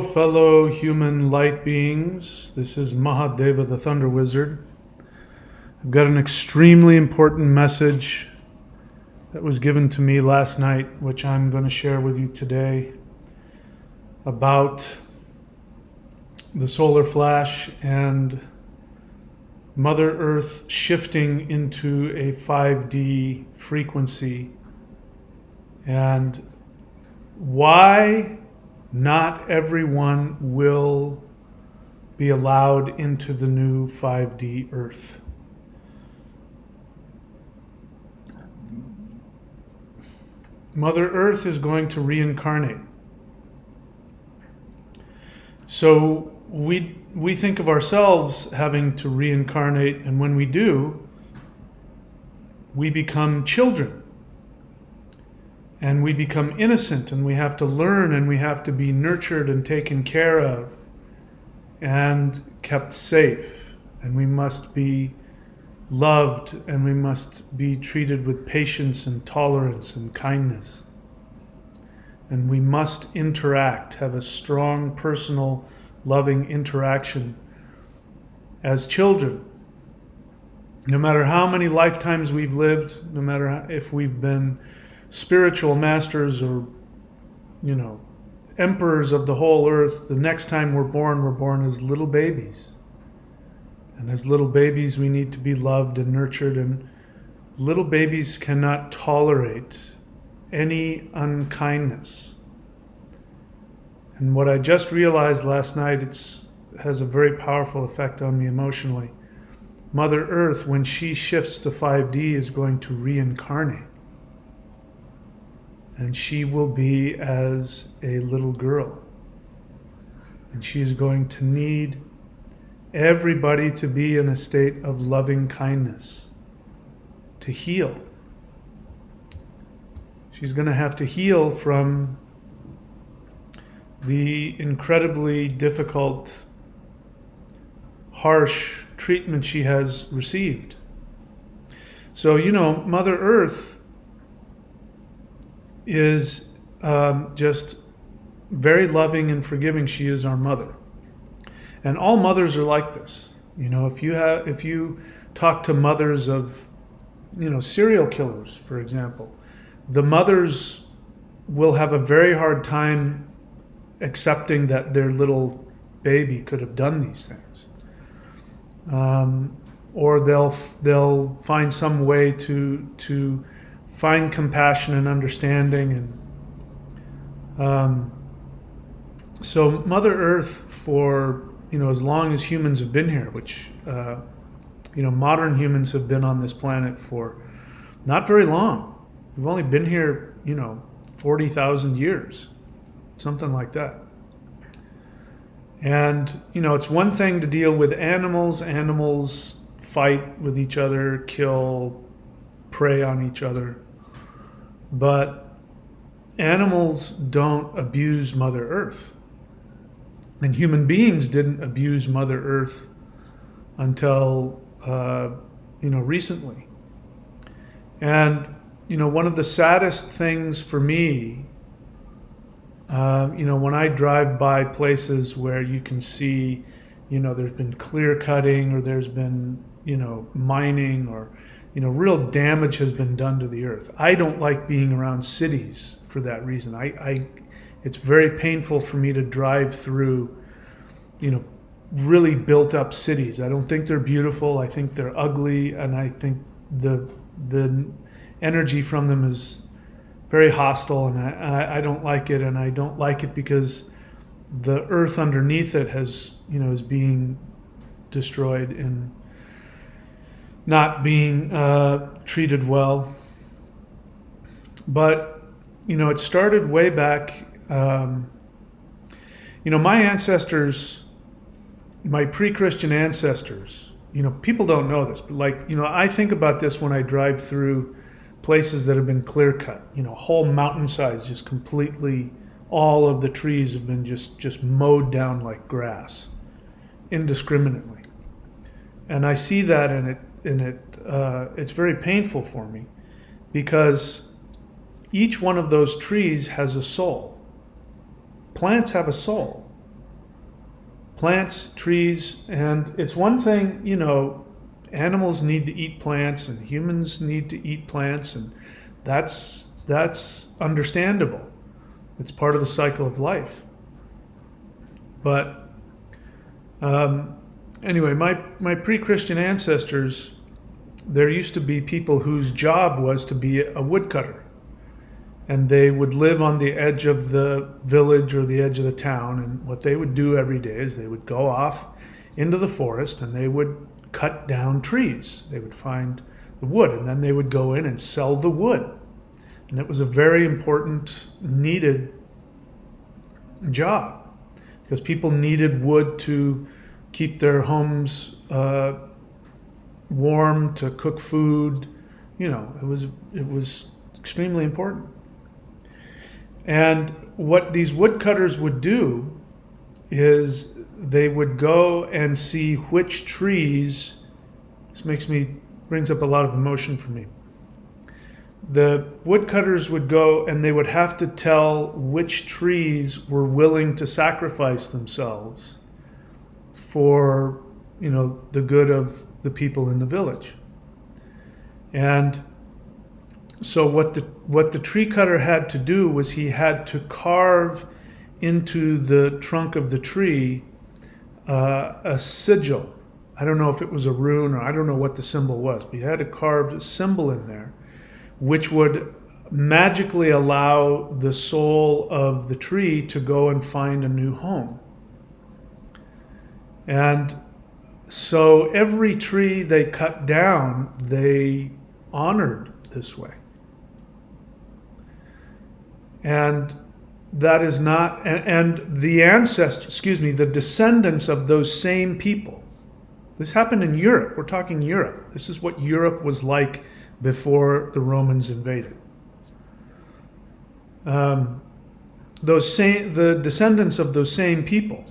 fellow human light beings. This is Mahadeva the Thunder Wizard. I've got an extremely important message that was given to me last night, which I'm going to share with you today, about the solar flash and Mother Earth shifting into a 5D frequency, and why not everyone will be allowed into the new 5D Earth. Mother Earth is going to reincarnate. So we think of ourselves having to reincarnate, and when we do, we become children. And we become innocent, and we have to learn, and we have to be nurtured and taken care of and kept safe. And we must be loved, and we must be treated with patience and tolerance and kindness. And we must interact, have a strong, personal, loving interaction as children. No matter how many lifetimes we've lived, no matter if we've been spiritual masters or, emperors of the whole earth, the next time we're born as little babies. And as little babies, we need to be loved and nurtured, and little babies cannot tolerate any unkindness. And what I just realized last night, has a very powerful effect on me emotionally. Mother Earth, when she shifts to 5D, is going to reincarnate. And she will be as a little girl. And she is going to need everybody to be in a state of loving kindness, to heal. She's going to have to heal from the incredibly difficult, harsh treatment she has received. So, Mother Earth is just very loving and forgiving. She is our mother. And all mothers are like this. If you talk to mothers of, serial killers, for example, the mothers will have a very hard time accepting that their little baby could have done these things. Or they'll find some way to find compassion and understanding. And so Mother Earth, for as long as humans have been here, which modern humans have been on this planet for not very long. We've only been here 40,000 years, something like that. And it's one thing to deal with animals. Animals fight with each other, kill, prey on each other. But animals don't abuse Mother Earth. And human beings didn't abuse Mother Earth until, recently. And, one of the saddest things for me, when I drive by places where you can see, there's been clear cutting, or there's been, mining, or, real damage has been done to the earth. I don't like being around cities for that reason. It's very painful for me to drive through, really built up cities. I don't think they're beautiful. I think they're ugly, and I think the energy from them is very hostile, and I don't like it. And I don't like it because the earth underneath it is being destroyed and not being treated well. But it started way back. My ancestors, my pre-Christian ancestors, people don't know this, but I think about this when I drive through places that have been clear cut, whole mountainsides, just completely, all of the trees have been just mowed down like grass indiscriminately. And I see that, and it's very painful for me, because each one of those trees has a soul. Plants have a soul. plants, trees, and it's one thing, animals need to eat plants and humans need to eat plants, and that's understandable. It's part of the cycle of life. But anyway, my pre-Christian ancestors, there used to be people whose job was to be a woodcutter. And they would live on the edge of the village or the edge of the town. And what they would do every day is they would go off into the forest and they would cut down trees. They would find the wood, and then they would go in and sell the wood. And it was a very important, needed job, because people needed wood to keep their homes warm, to cook food. It was extremely important. And what these woodcutters would do is they would go and see which trees. This brings up a lot of emotion for me. The woodcutters would go and they would have to tell which trees were willing to sacrifice themselves for, the good of the people in the village. And so what the tree cutter had to do was he had to carve into the trunk of the tree a sigil. I don't know if it was a rune, or I don't know what the symbol was, but he had to carve a symbol in there which would magically allow the soul of the tree to go and find a new home. And so every tree they cut down, they honored this way. And that is not, and the ancestors, the descendants of those same people. This happened in Europe. We're talking Europe. This is what Europe was like before the Romans invaded. The descendants of those same people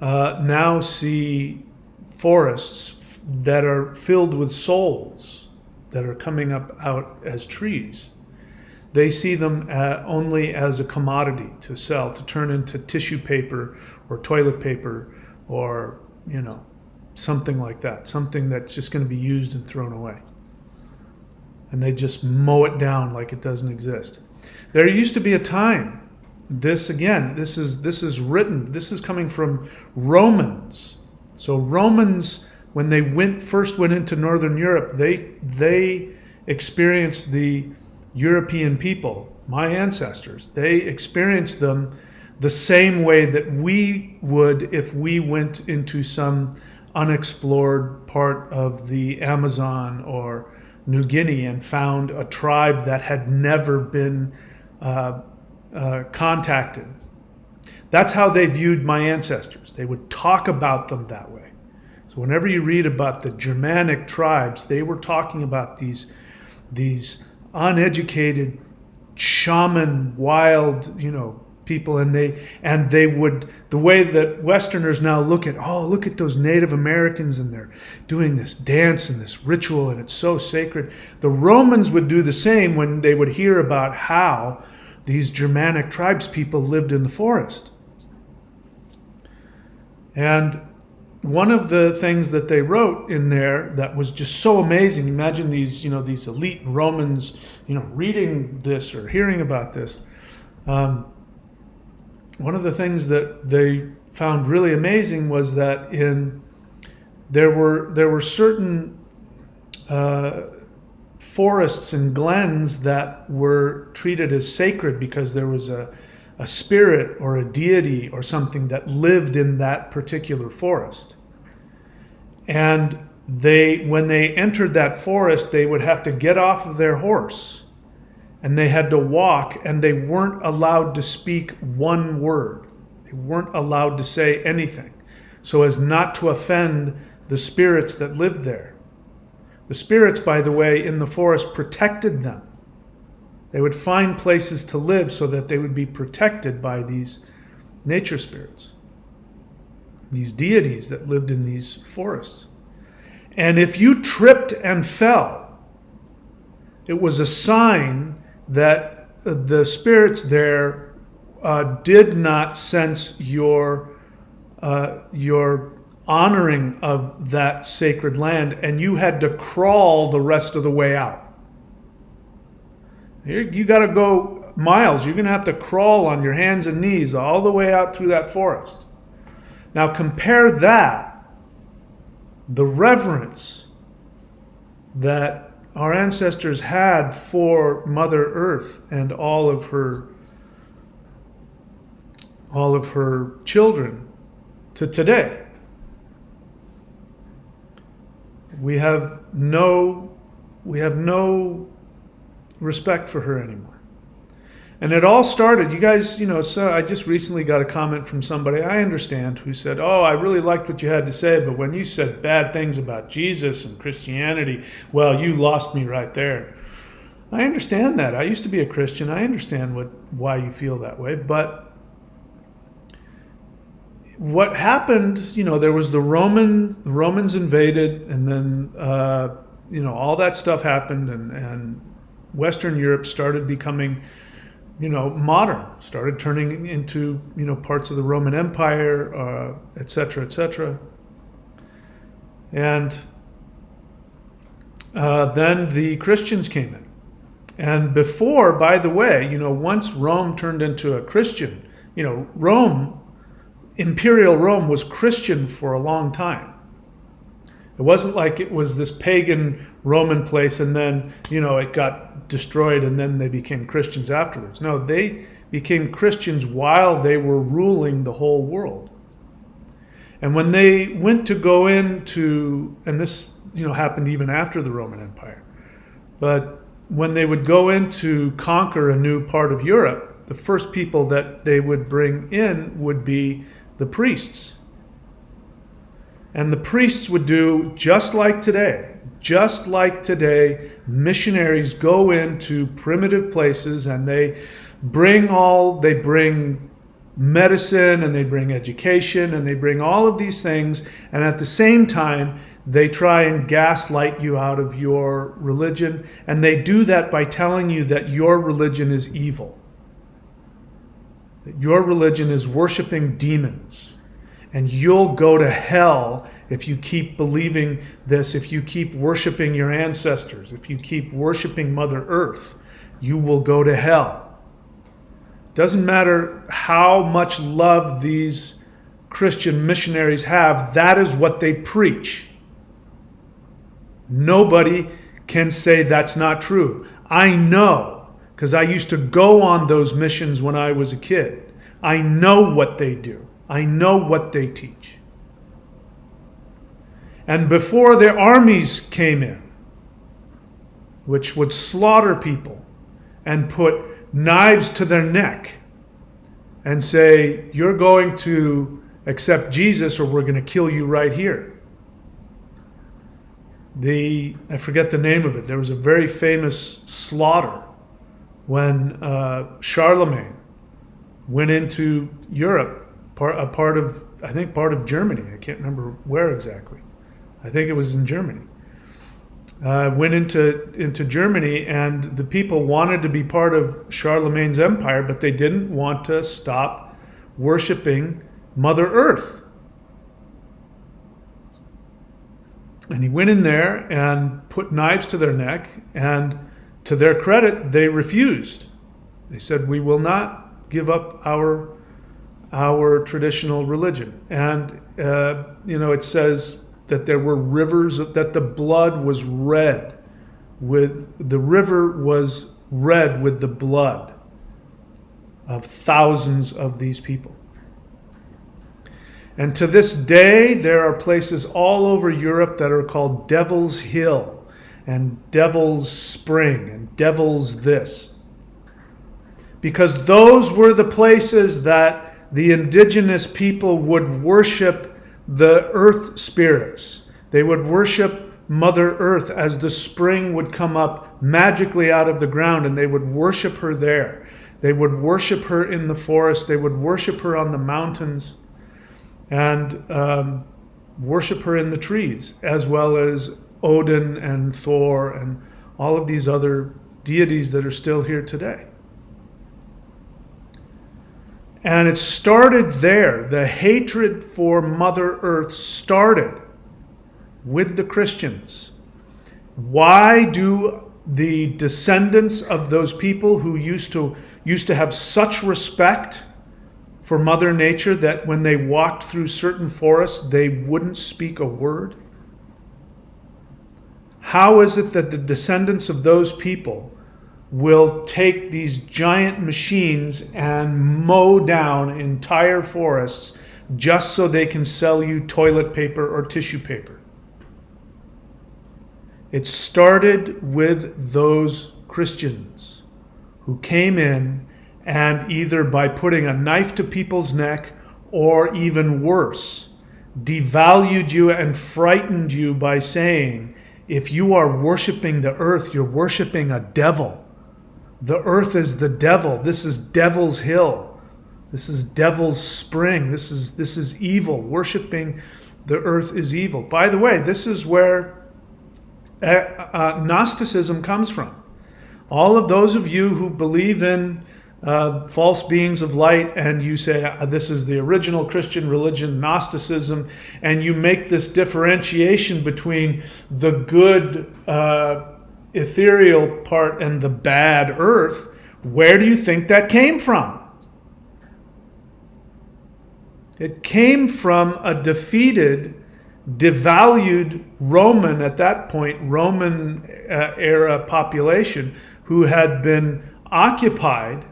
now see forests that are filled with souls that are coming up out as trees. They see them only as a commodity to sell, to turn into tissue paper or toilet paper or, something like that, something that's just going to be used and thrown away. And they just mow it down like it doesn't exist. There used to be a time, this is written, this is coming from Romans. So Romans, when they first went into Northern Europe, they experienced the European people, my ancestors. They experienced them the same way that we would if we went into some unexplored part of the Amazon or New Guinea and found a tribe that had never been contacted. That's how they viewed my ancestors. They would talk about them that way. So whenever you read about the Germanic tribes, they were talking about these uneducated shaman, wild, people, and they would, the way that Westerners now look at those Native Americans and they're doing this dance and this ritual and it's so sacred. The Romans would do the same when they would hear about how these Germanic tribes people lived in the forest. And one of the things that they wrote in there that was just so amazing, imagine these elite Romans, reading this or hearing about this. One of the things that they found really amazing was that there were certain forests and glens that were treated as sacred because there was a spirit or a deity or something that lived in that particular forest. And when they entered that forest, they would have to get off of their horse and they had to walk, and they weren't allowed to speak one word. They weren't allowed to say anything so as not to offend the spirits that lived there. The spirits, by the way, in the forest protected them. They would find places to live so that they would be protected by these nature spirits, these deities that lived in these forests. And if you tripped and fell, it was a sign that the spirits there did not sense your honoring of that sacred land, and you had to crawl the rest of the way out. You got to go miles. You're going to have to crawl on your hands and knees all the way out through that forest. Now compare that, the reverence that our ancestors had for Mother Earth and all of her children, to today. We have no respect for her anymore. And it all started, you guys, so I just recently got a comment from somebody I understand who said, "Oh, I really liked what you had to say, but when you said bad things about Jesus and Christianity, well, you lost me right there." I understand that. I used to be a Christian. I understand why you feel that way. But what happened, there was the Romans invaded, and then, all that stuff happened, and Western Europe started becoming modern, started turning into, parts of the Roman Empire, et cetera, et cetera. And then the Christians came in. And before, by the way, once Rome turned into a Christian, Imperial Rome was Christian for a long time. It wasn't like it was this pagan Roman place and then, it got destroyed and then they became Christians afterwards. No, they became Christians while they were ruling the whole world. And when they went to go into, and this, happened even after the Roman Empire, but when they would go in to conquer a new part of Europe, the first people that they would bring in would be the priests. And the priests would do just like today. Just like today, missionaries go into primitive places and they bring medicine and they bring education and they bring all of these things, and at the same time they try and gaslight you out of your religion, and they do that by telling you that your religion is evil. That your religion is worshiping demons. And you'll go to hell if you keep believing this, if you keep worshiping your ancestors, if you keep worshiping Mother Earth, you will go to hell. Doesn't matter how much love these Christian missionaries have, that is what they preach. Nobody can say that's not true. I know, because I used to go on those missions when I was a kid. I know what they do. I know what they teach. And before their armies came in, which would slaughter people and put knives to their neck and say, "You're going to accept Jesus or we're going to kill you right here." I forget the name of it. There was a very famous slaughter when Charlemagne went into Europe, part of Germany. I can't remember where exactly. I think it was in Germany. Went into Germany, and the people wanted to be part of Charlemagne's empire, but they didn't want to stop worshiping Mother Earth. And he went in there and put knives to their neck, and to their credit, they refused. They said, "We will not give up our traditional religion." And it says that there were rivers, that the blood was red the river was red with the blood of thousands of these people. And to this day, there are places all over Europe that are called Devil's Hill and Devil's Spring and Devil's this. Because those were the places that the indigenous people would worship the earth spirits. They would worship Mother Earth as the spring would come up magically out of the ground, and they would worship her there. They would worship her in the forest. They would worship her on the mountains, and worship her in the trees, as well as Odin and Thor and all of these other deities that are still here today. And it started there. The hatred for Mother Earth started with the Christians. Why do the descendants of those people who used to have such respect for Mother Nature that when they walked through certain forests, they wouldn't speak a word? How is it that the descendants of those people will take these giant machines and mow down entire forests just so they can sell you toilet paper or tissue paper? It started with those Christians who came in and either by putting a knife to people's neck or even worse, devalued you and frightened you by saying, if you are worshiping the earth, you're worshiping a devil. The earth is the devil. This is Devil's Hill. This is Devil's Spring. This is evil. Worshiping the earth is evil. By the way, this is where Gnosticism comes from. All of those of you who believe in false beings of light, and you say this is the original Christian religion, Gnosticism, and you make this differentiation between the good ethereal part and the bad earth, where do you think that came from? It came from a defeated, devalued Roman, at that point, Roman era population who had been occupied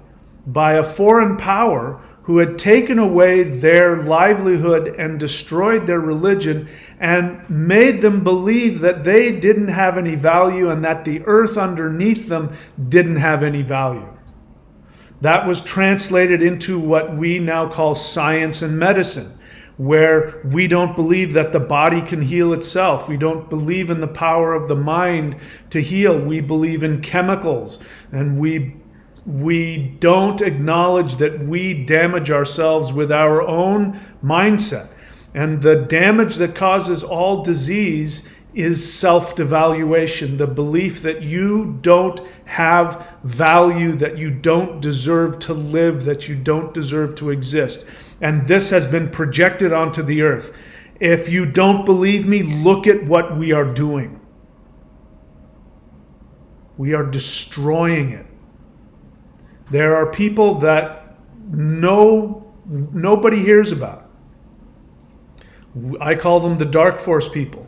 by a foreign power who had taken away their livelihood and destroyed their religion and made them believe that they didn't have any value and that the earth underneath them didn't have any value. That was translated into what we now call science and medicine, where we don't believe that the body can heal itself. We don't believe in the power of the mind to heal. We believe in chemicals, and we don't acknowledge that we damage ourselves with our own mindset. And the damage that causes all disease is self-devaluation, the belief that you don't have value, that you don't deserve to live, that you don't deserve to exist. And this has been projected onto the earth. If you don't believe me, look at what we are doing. We are destroying it. There are people that nobody hears about. I call them the dark force people.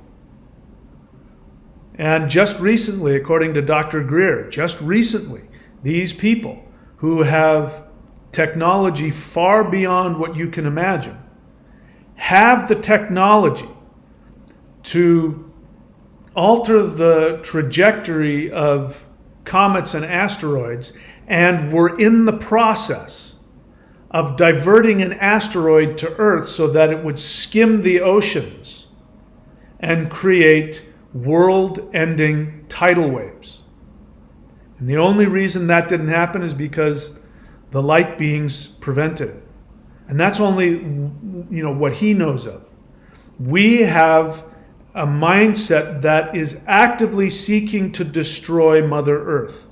And just recently, according to Dr. Greer, just recently, these people who have technology far beyond what you can imagine have the technology to alter the trajectory of comets and asteroids, and we're in the process of diverting an asteroid to Earth so that it would skim the oceans and create world-ending tidal waves. And the only reason that didn't happen is because the light beings prevented it. And that's only, what he knows of. We have a mindset that is actively seeking to destroy Mother Earth.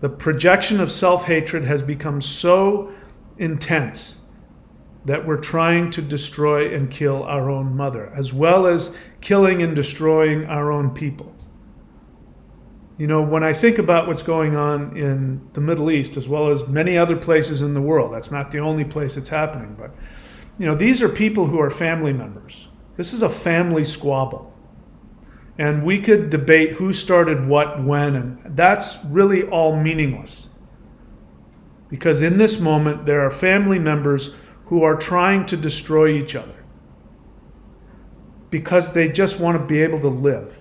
The projection of self-hatred has become so intense that we're trying to destroy and kill our own mother, as well as killing and destroying our own people. When I think about what's going on in the Middle East, as well as many other places in the world, that's not the only place it's happening, but these are people who are family members. This is a family squabble. And we could debate who started what, when, and that's really all meaningless. Because in this moment, there are family members who are trying to destroy each other because they just want to be able to live.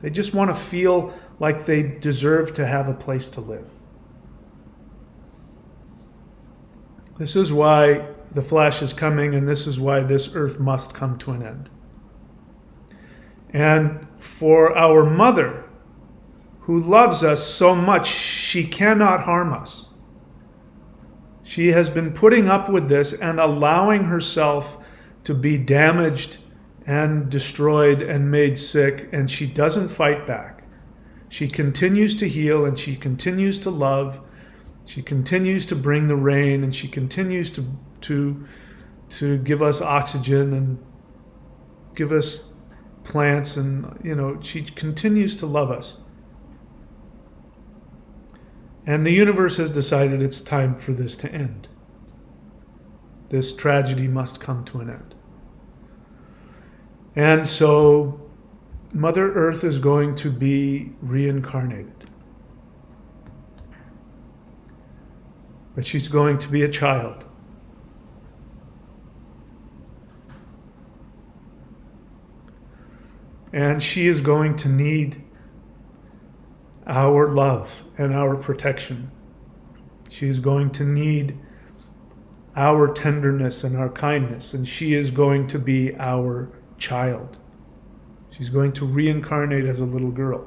They just want to feel like they deserve to have a place to live. This is why the flesh is coming, and this is why this earth must come to an end. And for our mother, who loves us so much, she cannot harm us. She has been putting up with this and allowing herself to be damaged and destroyed and made sick, and she doesn't fight back. She continues to heal and she continues to love, She continues to bring the rain, and she continues to give us oxygen and give us plants, and she continues to love us. And the universe has decided it's time for this to end. This tragedy must come to an end. And so Mother Earth is going to be reincarnated. But she's going to be a child. And she is going to need our love and our protection. She is going to need our tenderness and our kindness, and she is going to be our child. She's going to reincarnate as a little girl.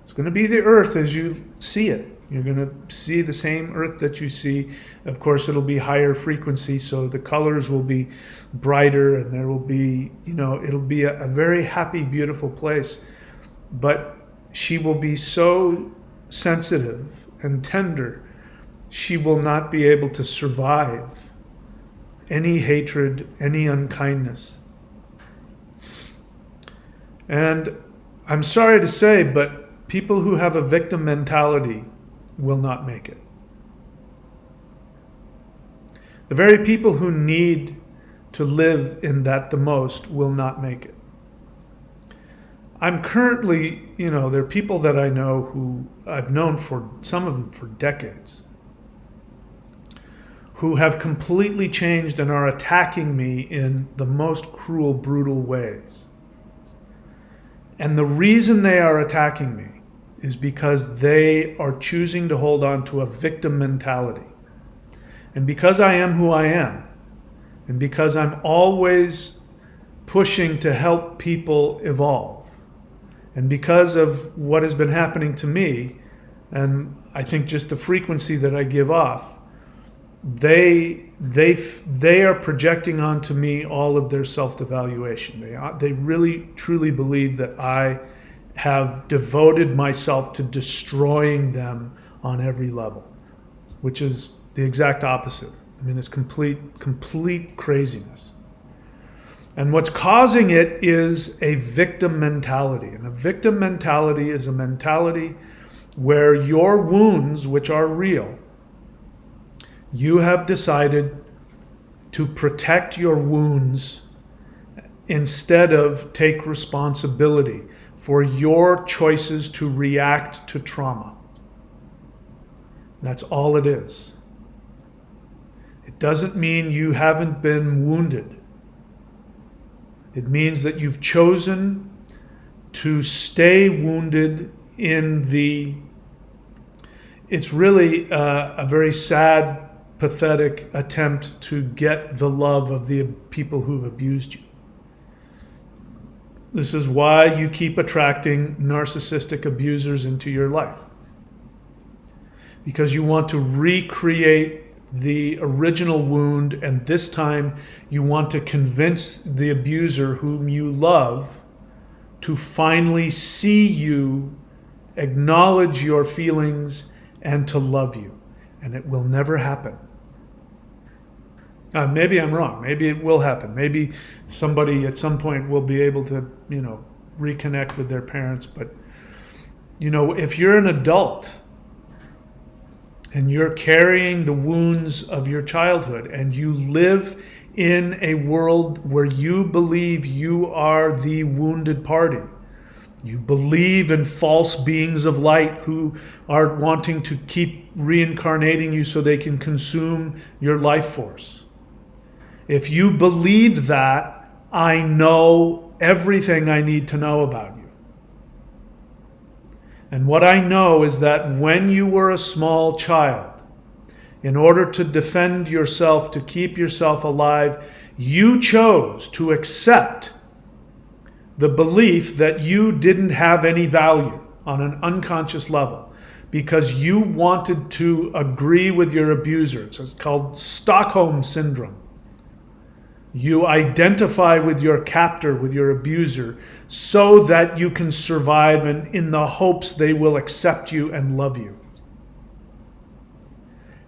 It's going to be the earth as you see it. You're going to see the same earth that you see. Of course, it'll be higher frequency, so the colors will be brighter, and there will be, it'll be a very happy, beautiful place. But she will be so sensitive and tender, she will not be able to survive any hatred, any unkindness. And I'm sorry to say, but people who have a victim mentality will not make it. The very people who need to live in that the most will not make it. I'm currently, there are people that I know who I've known for some of them for decades, who have completely changed and are attacking me in the most cruel, brutal ways. And the reason they are attacking me is because they are choosing to hold on to a victim mentality. And because I am who I am, and because I'm always pushing to help people evolve, and because of what has been happening to me, and I think just the frequency that I give off, they are projecting onto me all of their self-devaluation. They really, truly believe that I have devoted myself to destroying them on every level, which is the exact opposite. I mean, it's complete craziness. And what's causing it is a victim mentality. And a victim mentality is a mentality where your wounds, which are real, you have decided to protect your wounds instead of take responsibility for your choices to react to trauma. That's all it is. It doesn't mean you haven't been wounded. It means that you've chosen to stay wounded in it's really a very sad, pathetic attempt to get the love of the people who've abused you. This is why you keep attracting narcissistic abusers into your life. Because you want to recreate the original wound, and this time you want to convince the abuser whom you love to finally see you, acknowledge your feelings, and to love you. And it will never happen. Maybe I'm wrong. Maybe it will happen. Maybe somebody at some point will be able to, reconnect with their parents. But, if you're an adult and you're carrying the wounds of your childhood and you live in a world where you believe you are the wounded party, you believe in false beings of light who are wanting to keep reincarnating you so they can consume your life force. If you believe that, I know everything I need to know about you. And what I know is that when you were a small child, in order to defend yourself, to keep yourself alive, you chose to accept the belief that you didn't have any value on an unconscious level because you wanted to agree with your abuser. It's called Stockholm Syndrome. You identify with your captor, with your abuser, so that you can survive and in the hopes they will accept you and love you.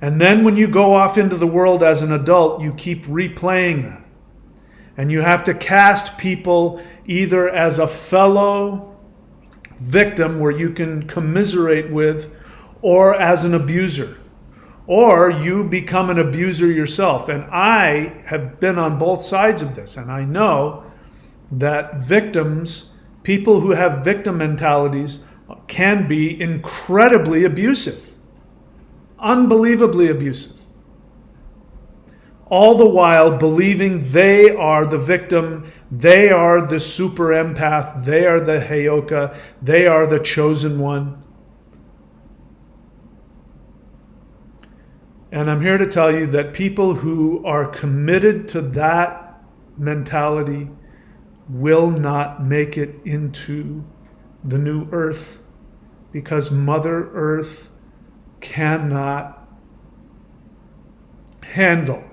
And then when you go off into the world as an adult, you keep replaying that. And you have to cast people either as a fellow victim where you can commiserate with, or as an abuser. Or you become an abuser yourself. And I have been on both sides of this. And I know that victims, people who have victim mentalities, can be incredibly abusive. Unbelievably abusive. All the while believing they are the victim, they are the super empath, they are the Heyoka, they are the chosen one. And I'm here to tell you that people who are committed to that mentality will not make it into the new earth, because Mother Earth cannot handle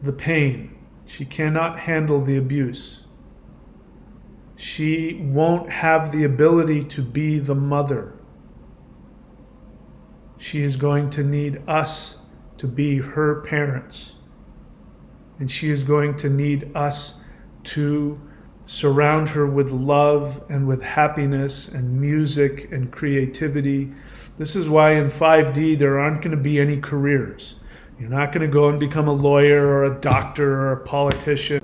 the pain. She cannot handle the abuse. She won't have the ability to be the mother. She is going to need us to be her parents. And she is going to need us to surround her with love and with happiness and music and creativity. This is why in 5D there aren't going to be any careers. You're not going to go and become a lawyer or a doctor or a politician.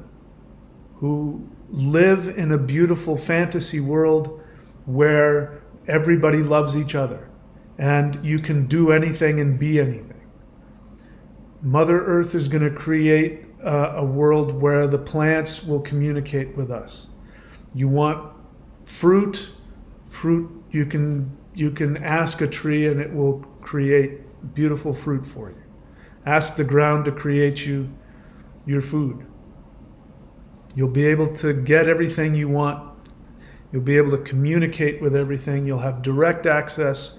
Who live in a beautiful fantasy world where everybody loves each other and you can do anything and be anything. Mother Earth is going to create a world where the plants will communicate with us. You want fruit, you can ask a tree and it will create beautiful fruit for you. Ask the ground to create you your food. You'll be able to get everything you want. You'll be able to communicate with everything. You'll have direct access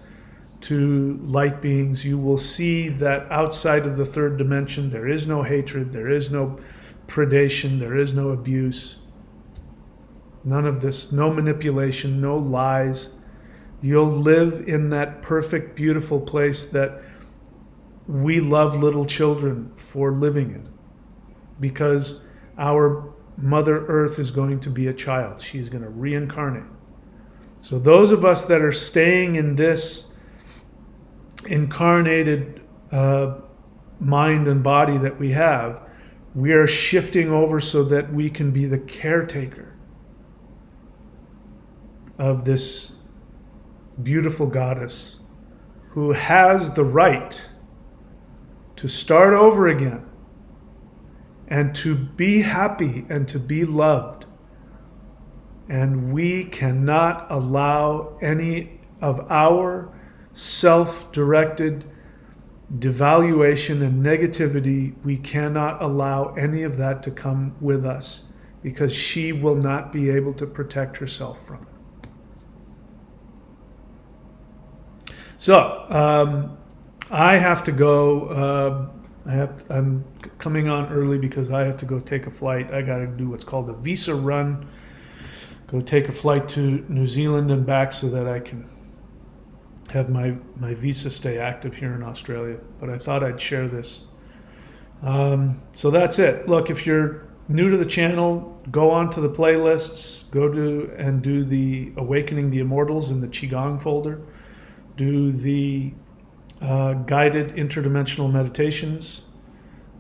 to light beings. You will see that outside of the third dimension, there is no hatred, there is no predation, there is no abuse. None of this, no manipulation, no lies. You'll live in that perfect, beautiful place that we love little children for living in, because our Mother Earth is going to be a child. She's going to reincarnate. So those of us that are staying in this incarnated mind and body that we have, we are shifting over so that we can be the caretaker of this beautiful goddess who has the right to start over again and to be happy and to be loved. And we cannot allow any of our self-directed devaluation and negativity, we cannot allow any of that to come with us, because she will not be able to protect herself from it. So, I have to go. I'm coming on early because I have to go take a flight. I got to do what's called a visa run. Go take a flight to New Zealand and back so that I can have my visa stay active here in Australia. But I thought I'd share this. So that's it. Look, if you're new to the channel, go on to the playlists. Go to and do the Awakening the Immortals in the Qigong folder. Do the guided interdimensional meditations.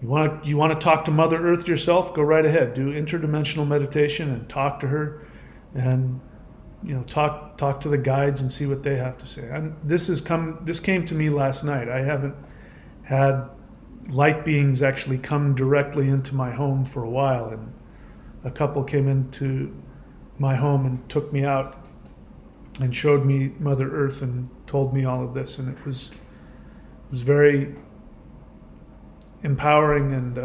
You want to talk to Mother Earth yourself? Go right ahead. Do interdimensional meditation and talk to her, and talk to the guides and see what they have to say. This came to me last night. I haven't had light beings actually come directly into my home for a while, and a couple came into my home and took me out and showed me Mother Earth and told me all of this, and it was very empowering and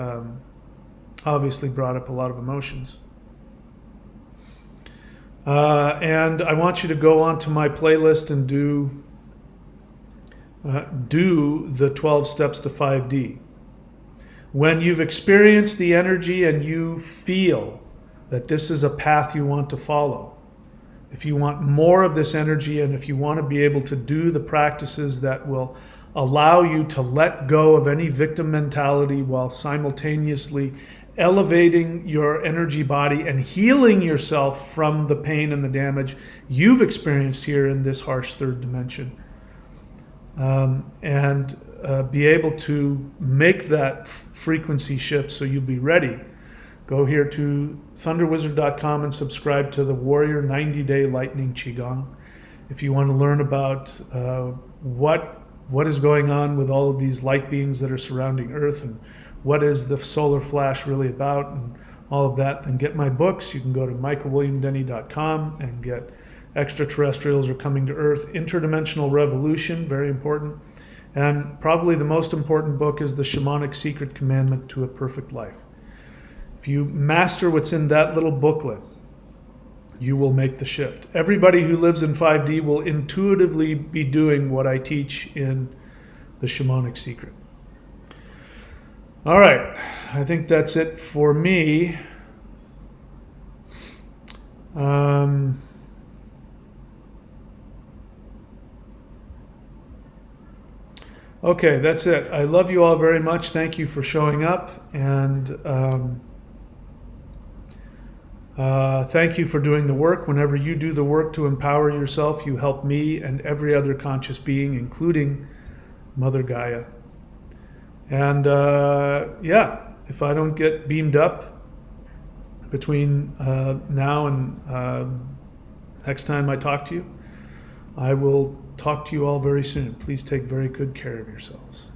obviously brought up a lot of emotions. And I want you to go onto my playlist and do the 12 steps to 5D. When you've experienced the energy and you feel that this is a path you want to follow, if you want more of this energy and if you want to be able to do the practices that will allow you to let go of any victim mentality while simultaneously elevating your energy body and healing yourself from the pain and the damage you've experienced here in this harsh third dimension. And be able to make that frequency shift so you'll be ready. Go here to thunderwizard.com and subscribe to the Warrior 90-Day Lightning Qigong. If you want to learn about what is going on with all of these light beings that are surrounding Earth and what is the solar flash really about and all of that, then get my books. You can go to michaelwilliamdenny.com and get Extraterrestrials Are Coming to Earth, Interdimensional Revolution, very important. And probably the most important book is The Shamanic Secret Commandment to a Perfect Life. If you master what's in that little booklet, you will make the shift. Everybody who lives in 5D will intuitively be doing what I teach in The Shamanic Secret. All right, I think that's it for me. Okay, that's it. I love you all very much. Thank you for showing up, and thank you for doing the work. Whenever you do the work to empower yourself, you help me and every other conscious being, including Mother Gaia. And yeah, if I don't get beamed up between now and next time I talk to you, I will talk to you all very soon. Please take very good care of yourselves.